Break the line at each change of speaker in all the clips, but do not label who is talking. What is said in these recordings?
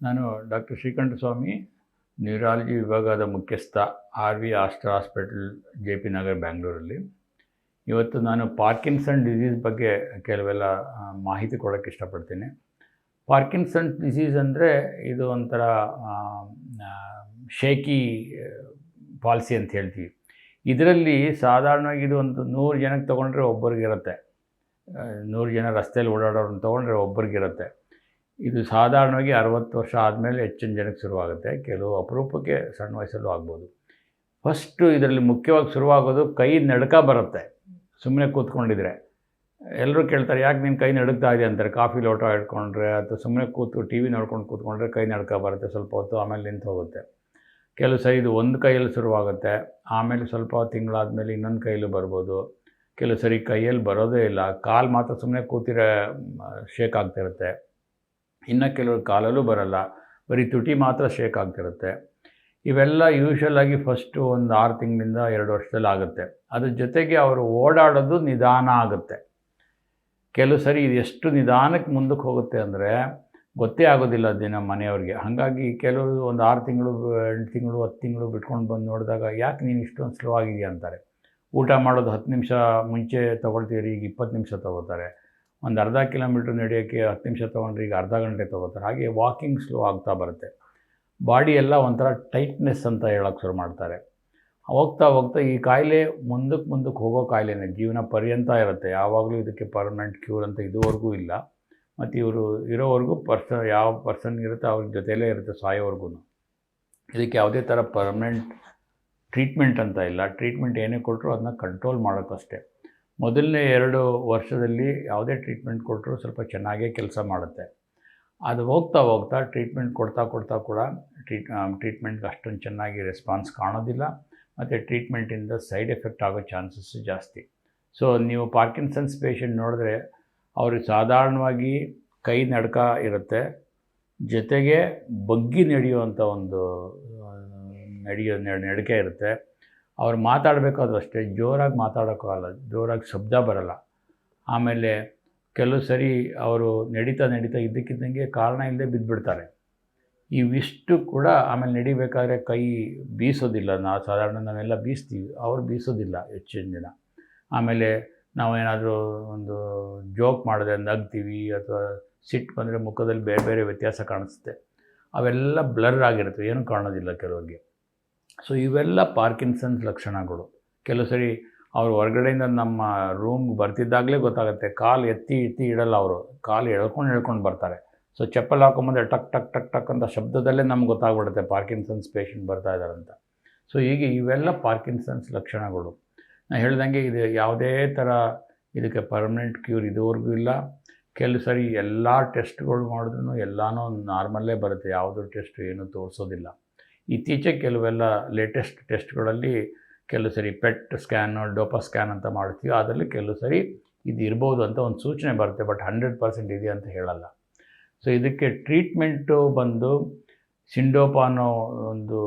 ನಾನು doctor Srikanthaswamy, neurology ವಿಭಾಗದ ಮುಖ್ಯಸ್ಥ, R V Aster hospital, J P Nagar, ಬ್ಯಾಂಗ್ಳೂರಲ್ಲಿ. ಇವತ್ತು ನಾನು ಪಾರ್ಕಿನ್ಸನ್ ಡಿಸೀಸ್ ಬಗ್ಗೆ ಕೆಲವೆಲ್ಲ ಮಾಹಿತಿ ಕೊಡೋಕ್ಕೆ ಇಷ್ಟಪಡ್ತೀನಿ. ಪಾರ್ಕಿನ್ಸನ್ ಡಿಸೀಸ್ ಅಂದರೆ ಇದು ಒಂಥರ ಶೇಕಿ ಪಾಲ್ಸಿ ಅಂತ ಹೇಳ್ತೀವಿ. ಇದರಲ್ಲಿ ಸಾಧಾರಣವಾಗಿ ಇದು ಒಂದು 100 ಜನಕ್ಕೆ ತೊಗೊಂಡ್ರೆ ಒಬ್ಬರಿಗಿರುತ್ತೆ. 100 ಜನ ರಸ್ತೆಯಲ್ಲಿ ಓಡಾಡೋರನ್ನ ತೊಗೊಂಡ್ರೆ ಒಬ್ಬರಿಗಿರುತ್ತೆ. ಇದು ಸಾಧಾರಣವಾಗಿ 60 ವರ್ಷ ಆದಮೇಲೆ ಹೆಚ್ಚಿನ ಜನಕ್ಕೆ ಶುರುವಾಗುತ್ತೆ. ಕೆಲವು ಅಪರೂಪಕ್ಕೆ ಸಣ್ಣ ವಯಸ್ಸಲ್ಲೂ ಆಗ್ಬೋದು. ಫಸ್ಟು ಇದರಲ್ಲಿ ಮುಖ್ಯವಾಗಿ ಶುರುವಾಗೋದು ಕೈ ನಡುಕ ಬರುತ್ತೆ. ಸುಮ್ಮನೆ ಕೂತ್ಕೊಂಡಿದ್ರೆ ಎಲ್ಲರೂ ಕೇಳ್ತಾರೆ, ಯಾಕೆ ನಿನ್ನ ಕೈ ನಡುಗ್ತಾ ಇದೆ ಅಂತಾರೆ. ಕಾಫಿ ಲೋಟ ಇಟ್ಕೊಂಡ್ರೆ ಅಥವಾ ಸುಮ್ಮನೆ ಕೂತು ಟಿ ವಿ ನೋಡ್ಕೊಂಡು ಕೂತ್ಕೊಂಡ್ರೆ ಕೈ ನಡುಕ ಬರುತ್ತೆ ಸ್ವಲ್ಪ ಹೊತ್ತು, ಆಮೇಲೆ ನಿಂತು ಹೋಗುತ್ತೆ. ಕೆಲವು ಸರಿ ಇದು ಒಂದು ಕೈಯಲ್ಲಿ ಶುರುವಾಗುತ್ತೆ, ಆಮೇಲೆ ಸ್ವಲ್ಪ ತಿಂಗಳಾದಮೇಲೆ ಇನ್ನೊಂದು ಕೈಯಲ್ಲೂ ಬರ್ಬೋದು. ಕೆಲವು ಸರಿ ಕೈಯಲ್ಲಿ ಬರೋದೇ ಇಲ್ಲ, ಕಾಲು ಮಾತ್ರ ಸುಮ್ಮನೆ ಕೂತಿರೋ ಶೇಕ್ ಆಗ್ತಿರುತ್ತೆ. ಇನ್ನು ಕೆಲವರು ಕಾಲಲ್ಲೂ ಬರಲ್ಲ, ಬರೀ ತುಟಿ ಮಾತ್ರ ಶೇಕ್ ಆಗ್ತಿರುತ್ತೆ. ಇವೆಲ್ಲ ಯೂಶ್ವಲಾಗಿ ಫಸ್ಟು ಒಂದು 6 ತಿಂಗಳಿಂದ 2 ವರ್ಷದಲ್ಲಿ ಆಗುತ್ತೆ. ಅದ್ರ ಜೊತೆಗೆ ಅವರು ಓಡಾಡೋದು ನಿಧಾನ ಆಗುತ್ತೆ. ಕೆಲವು ಸರಿ ಇದು ಎಷ್ಟು ನಿಧಾನಕ್ಕೆ ಮುಂದಕ್ಕೆ ಹೋಗುತ್ತೆ ಅಂದರೆ ಗೊತ್ತೇ ಆಗೋದಿಲ್ಲ ದಿನ ಮನೆಯವ್ರಿಗೆ. ಹಾಗಾಗಿ ಕೆಲವರು ಒಂದು 6 ತಿಂಗಳು, 8 ತಿಂಗಳು, 10 ತಿಂಗಳು ಬಿಟ್ಕೊಂಡು ಬಂದು ನೋಡಿದಾಗ, ಯಾಕೆ ನೀನು ಇಷ್ಟೊಂದು ಸ್ಲೋ ಆಗಿದೆಯಾ ಅಂತಾರೆ. ಊಟ ಮಾಡೋದು 10 ನಿಮಿಷ ಮುಂಚೆ ತೊಗೊಳ್ತೀರಿ, ಈಗ 20 ನಿಮಿಷ ತೊಗೋತಾರೆ. ಒಂದು ಅರ್ಧ ಕಿಲೋಮೀಟ್ರ್ ನಡೆಯೋಕ್ಕೆ 10 ನಿಮಿಷ ತೊಗೊಂಡ್ರೆ ಈಗ ಅರ್ಧ ಗಂಟೆ ತೊಗೋತಾರೆ. ಹಾಗೆ ವಾಕಿಂಗ್ ಸ್ಲೋ ಆಗ್ತಾ ಬರುತ್ತೆ. ಬಾಡಿ ಎಲ್ಲ ಒಂಥರ ಟೈಟ್ನೆಸ್ ಅಂತ ಹೇಳೋಕ್ಕೆ ಶುರು ಮಾಡ್ತಾರೆ. ಹೋಗ್ತಾ ಹೋಗ್ತಾ ಈ ಕಾಯಿಲೆ ಮುಂದಕ್ಕೆ ಹೋಗೋ ಕಾಯಿಲೆನೇ, ಜೀವನ ಪರ್ಯಂತ ಇರುತ್ತೆ. ಯಾವಾಗಲೂ ಇದಕ್ಕೆ ಪರ್ಮನೆಂಟ್ ಕ್ಯೂರ್ ಅಂತ ಇದುವರೆಗೂ ಇಲ್ಲ. ಮತ್ತು ಇವರು ಇರೋವರೆಗೂ ಯಾವ ಪರ್ಸನ್ ಇರುತ್ತೆ ಅವ್ರ ಜೊತೆಯಲ್ಲೇ ಇರುತ್ತೆ ಸಾಯೋವರೆಗೂ. ಇದಕ್ಕೆ ಯಾವುದೇ ಥರ ಪರ್ಮನೆಂಟ್ ಟ್ರೀಟ್ಮೆಂಟ್ ಅಂತ ಇಲ್ಲ. ಟ್ರೀಟ್ಮೆಂಟ್ ಏನೇ ಕೊಟ್ಟರು ಅದನ್ನ ಕಂಟ್ರೋಲ್ ಮಾಡೋಕ್ಕಷ್ಟೇ. ಮೊದಲನೇ 2 ವರ್ಷದಲ್ಲಿ ಯಾವುದೇ ಟ್ರೀಟ್ಮೆಂಟ್ ಕೊಟ್ಟರು ಸ್ವಲ್ಪ ಚೆನ್ನಾಗೇ ಕೆಲಸ ಮಾಡುತ್ತೆ. ಅದು ಹೋಗ್ತಾ ಟ್ರೀಟ್ಮೆಂಟ್ ಕೊಡ್ತಾ ಕೂಡ ಟ್ರೀಟ್ಮೆಂಟ್ಗೆ ಅಷ್ಟೊಂದು ಚೆನ್ನಾಗಿ ರೆಸ್ಪಾನ್ಸ್ ಕಾಣೋದಿಲ್ಲ. ಮತ್ತು ಟ್ರೀಟ್ಮೆಂಟಿಂದ ಸೈಡ್ ಎಫೆಕ್ಟ್ ಆಗೋ ಚಾನ್ಸಸ್ಸು ಜಾಸ್ತಿ. ಸೊ ನೀವು ಪಾರ್ಕಿನ್ಸನ್ಸ್ ಪೇಷಂಟ್ ನೋಡಿದ್ರೆ ಅವ್ರಿಗೆ ಸಾಧಾರಣವಾಗಿ ಕೈ ನಡುಕ ಇರುತ್ತೆ, ಜೊತೆಗೆ ಬಗ್ಗಿ ನಡೆಯುವಂಥ ಒಂದು ನಡಿಕೆ ಇರುತ್ತೆ. ಅವ್ರು ಮಾತಾಡಬೇಕಾದ್ರೂ ಅಷ್ಟೇ ಜೋರಾಗಿ ಮಾತಾಡೋಕ್ಕಾಗಲ್ಲ, ಜೋರಾಗಿ ಶಬ್ದ ಬರಲ್ಲ. ಆಮೇಲೆ ಕೆಲವು ಸರಿ ಅವರು ನಡೀತಾ ಇದ್ದಕ್ಕಿದ್ದಂಗೆ ಕಾರಣ ಇಲ್ಲದೆ ಬಿದ್ದುಬಿಡ್ತಾರೆ. ಇವಿಷ್ಟು ಕೂಡ ಆಮೇಲೆ ನಡಿಬೇಕಾದ್ರೆ ಕೈ ಬೀಸೋದಿಲ್ಲ. ನಾವೆಲ್ಲ ಬೀಸ್ತೀವಿ, ಅವ್ರು ಬೀಸೋದಿಲ್ಲ ಹೆಚ್ಚಿನ ದಿನ. ಆಮೇಲೆ ನಾವೇನಾದರೂ ಒಂದು ಜೋಕ್ ಮಾಡಿದ್ರೆ ನಗ್ತೀವಿ, ಅಥವಾ ಸಿಟ್ಟು ಬಂದರೆ ಮುಖದಲ್ಲಿ ಬೇರೆ ಬೇರೆ ವ್ಯತ್ಯಾಸ ಕಾಣಿಸುತ್ತೆ. ಅವೆಲ್ಲ ಬ್ಲರ್ ಆಗಿರುತ್ತೆ, ಏನೂ ಕಾಣೋದಿಲ್ಲ ಕೆಲವ್ರಿಗೆ. ಸೊ ಇವೆಲ್ಲ ಪಾರ್ಕಿನ್ಸನ್ಸ್ ಲಕ್ಷಣಗಳು. ಕೆಲವು ಸರಿ ಅವ್ರು ಹೊರಗಡೆಯಿಂದ ನಮ್ಮ ರೂಮ್ಗೆ ಬರ್ತಿದ್ದಾಗಲೇ ಗೊತ್ತಾಗುತ್ತೆ. ಕಾಲು ಎತ್ತಿ ಇಡಲ್ಲ ಅವರು, ಕಾಲು ಎಳ್ಕೊಂಡು ಬರ್ತಾರೆ. ಸೊ ಚಪ್ಪಲ್ ಹಾಕೊಂಬಂದ್ರೆ ಟಕ್ ಟಕ್ ಟಕ್ ಟಕ್ ಅಂತ ಶಬ್ದದಲ್ಲೇ ನಮ್ಗೆ ಗೊತ್ತಾಗ್ಬಿಡುತ್ತೆ ಪಾರ್ಕಿನ್ಸನ್ಸ್ ಪೇಷಂಟ್ ಬರ್ತಾ ಇದ್ದಾರಂತ. ಸೊ ಹೀಗೆ ಇವೆಲ್ಲ ಪಾರ್ಕಿನ್ಸನ್ಸ್ ಲಕ್ಷಣಗಳು. ನಾನು ಹೇಳ್ದಂಗೆ ಇದು ಯಾವುದೇ ಥರ ಇದಕ್ಕೆ ಪರ್ಮನೆಂಟ್ ಕ್ಯೂರ್ ಇದುವರೆಗೂ ಇಲ್ಲ. ಕೆಲವು ಸರಿ ಎಲ್ಲ ಟೆಸ್ಟ್ಗಳು ಮಾಡಿದ್ರೂ ಎಲ್ಲನೂ ನಾರ್ಮಲ್ಲೇ ಬರುತ್ತೆ, ಯಾವುದೋ ಟೆಸ್ಟ್ ಏನೂ ತೋರಿಸೋದಿಲ್ಲ. ಇತ್ತೀಚೆಗೆ ಕೆಲವೆಲ್ಲ ಲೇಟೆಸ್ಟ್ ಟೆಸ್ಟ್ಗಳಲ್ಲಿ ಕೆಲವು ಸರಿ ಪೆಟ್ ಸ್ಕ್ಯಾನು, ಡೋಪಾ ಸ್ಕ್ಯಾನ್ ಅಂತ ಮಾಡ್ತೀವಿ. ಅದರಲ್ಲಿ ಕೆಲವು ಸರಿ ಇದು ಇರ್ಬೋದು ಅಂತ ಒಂದು ಸೂಚನೆ ಬರುತ್ತೆ, ಬಟ್ 100% ಇದೆ ಅಂತ ಹೇಳಲ್ಲ. ಸೊ ಇದಕ್ಕೆ ಟ್ರೀಟ್ಮೆಂಟು ಬಂದು ಸಿಂಡೋಪಾ ಅನ್ನೋ ಒಂದು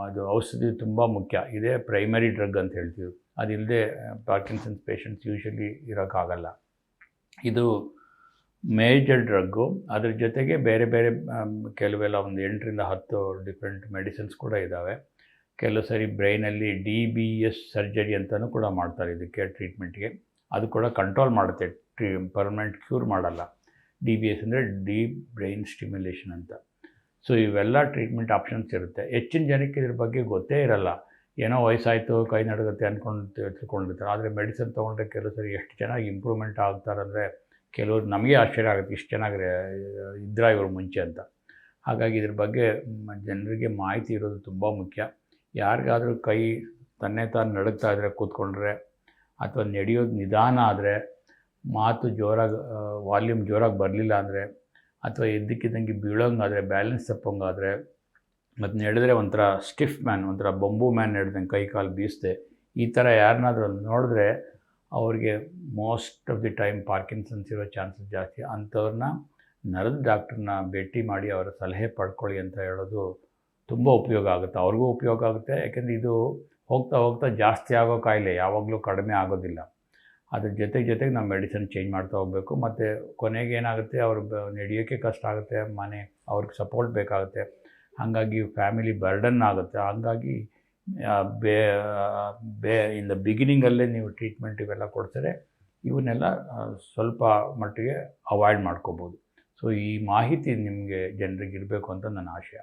ಅದು ಔಷಧಿ ತುಂಬ ಮುಖ್ಯ. ಇದೇ ಪ್ರೈಮರಿ ಡ್ರಗ್ ಅಂತ ಹೇಳ್ತೀವಿ. ಅದಿಲ್ಲದೆ ಪಾರ್ಕಿನ್ಸನ್ಸ್ ಪೇಷಂಟ್ಸ್ ಯೂಶ್ವಲಿ ಇರೋಕ್ಕಾಗಲ್ಲ. ಇದು ಮೇಜರ್ ಡ್ರಗ್ಗು. ಅದ್ರ ಜೊತೆಗೆ ಬೇರೆ ಕೆಲವೆಲ್ಲ ಒಂದು 8ರಿಂದ 10 ಡಿಫ್ರೆಂಟ್ ಮೆಡಿಸಿನ್ಸ್ ಕೂಡ ಇದ್ದಾವೆ. ಕೆಲವು ಸರಿ ಬ್ರೈನಲ್ಲಿ DBS ಸರ್ಜರಿ ಅಂತಲೂ ಕೂಡ ಮಾಡ್ತಾರೆ ಇದಕ್ಕೆ ಟ್ರೀಟ್ಮೆಂಟ್ಗೆ. ಅದು ಕೂಡ ಕಂಟ್ರೋಲ್ ಮಾಡುತ್ತೆ, ಪರ್ಮನೆಂಟ್ ಕ್ಯೂರ್ ಮಾಡಲ್ಲ. DBS ಅಂದರೆ ಡೀಪ್ ಬ್ರೈನ್ ಸ್ಟಿಮ್ಯುಲೇಷನ್ ಅಂತ. ಸೊ ಇವೆಲ್ಲ ಟ್ರೀಟ್ಮೆಂಟ್ ಆಪ್ಷನ್ಸ್ ಇರುತ್ತೆ. ಹೆಚ್ಚಿನ ಜನಕ್ಕೆ ಇದ್ರ ಬಗ್ಗೆ ಗೊತ್ತೇ ಇರಲ್ಲ. ಏನೋ ವಯಸ್ಸಾಯಿತು, ಕೈ ನಡುಗುತ್ತೆ ಅಂದ್ಕೊಂಡು ತಿಳ್ಕೊಂಡಿರ್ತಾರೆ. ಆದರೆ ಮೆಡಿಸಿನ್ ತೊಗೊಂಡ್ರೆ ಕೆಲವು ಸರಿ ಎಷ್ಟು ಚೆನ್ನಾಗಿ ಇಂಪ್ರೂವ್ಮೆಂಟ್ ಆಗ್ತಾರಂದರೆ ಕೆಲವರು ನಮಗೆ ಆಶ್ಚರ್ಯ ಆಗುತ್ತೆ, ಇಷ್ಟು ಚೆನ್ನಾಗಿ ಇದ್ರ ಇವರು ಮುಂಚೆ ಅಂತ. ಹಾಗಾಗಿ ಇದ್ರ ಬಗ್ಗೆ ಜನರಿಗೆ ಮಾಹಿತಿ ಇರೋದು ತುಂಬ ಮುಖ್ಯ. ಯಾರಿಗಾದರೂ ಕೈ ತಾನು ನಡುಗ್ತಾ ಇದ್ದರೆ ಕೂತ್ಕೊಂಡ್ರೆ, ಅಥವಾ ನಡೆಯೋದು ನಿಧಾನ ಆದರೆ, ಮಾತು ಜೋರಾಗಿ ವಾಲ್ಯೂಮ್ ಜೋರಾಗಿ ಬರಲಿಲ್ಲ ಅಂದರೆ, ಅಥವಾ ಇದ್ದಕ್ಕಿದ್ದಂಗೆ ಬೀಳೋಂಗಾದರೆ, ಬ್ಯಾಲೆನ್ಸ್ ತಪ್ಪೋಂಗಾದರೆ, ಮತ್ತು ನಡೆದ್ರೆ ಒಂಥರ ಸ್ಟಿಫ್ ಮ್ಯಾನ್, ಒಂಥರ ಬೊಂಬು ಮ್ಯಾನ್ ನಡೆದಂಗೆ ಕೈ ಕಾಲು ಬೀಸದೆ, ಈ ಥರ ಯಾರನ್ನಾದರೂ ನೋಡಿದ್ರೆ ಅವ್ರಿಗೆ most of the time Parkinson's ಇರೋ ಚಾನ್ಸಸ್ ಜಾಸ್ತಿ. ಅಂಥವ್ರನ್ನ ನರದ ಡಾಕ್ಟ್ರನ್ನ ಭೇಟಿ ಮಾಡಿ ಅವರ ಸಲಹೆ ಪಡ್ಕೊಳ್ಳಿ ಅಂತ ಹೇಳೋದು ತುಂಬ ಉಪಯೋಗ ಆಗುತ್ತೆ. ಅವ್ರಿಗೂ ಉಪಯೋಗ ಆಗುತ್ತೆ, ಯಾಕೆಂದರೆ ಇದು ಹೋಗ್ತಾ ಜಾಸ್ತಿ ಆಗೋ ಕಾಯಿಲೆ, ಯಾವಾಗಲೂ ಕಡಿಮೆ ಆಗೋದಿಲ್ಲ. ಅದ್ರ ಜೊತೆಗೆ ನಾವು ಮೆಡಿಸಿನ್ ಚೇಂಜ್ ಮಾಡ್ತಾ ಹೋಗಬೇಕು. ಮತ್ತು ಕೊನೆಗೆ ಏನಾಗುತ್ತೆ, ಅವರು ನಡೆಯೋಕ್ಕೆ ಕಷ್ಟ ಆಗುತ್ತೆ, ಅವ್ರಿಗೆ ಸಪೋರ್ಟ್ ಬೇಕಾಗುತ್ತೆ. ಹಾಗಾಗಿ ಫ್ಯಾಮಿಲಿ ಬರ್ಡನ್ ಆಗುತ್ತೆ. ಹಾಗಾಗಿ ಬೇ ಬೇ ಇನ್ ದ ಬಿಗಿನಿಂಗಲ್ಲೇ ನೀವು ಟ್ರೀಟ್ಮೆಂಟ್ ಇವೆಲ್ಲ ಕೊಡ್ತಾರೆ, ಇವನ್ನೆಲ್ಲ ಸ್ವಲ್ಪ ಮಟ್ಟಿಗೆ ಅವಾಯ್ಡ್ ಮಾಡ್ಕೋಬೋದು. ಸೊ ಈ ಮಾಹಿತಿ ನಿಮಗೆ ಜನರಿಗೆ ಇರಬೇಕು ಅಂತ ನನ್ನ ಆಶಯ.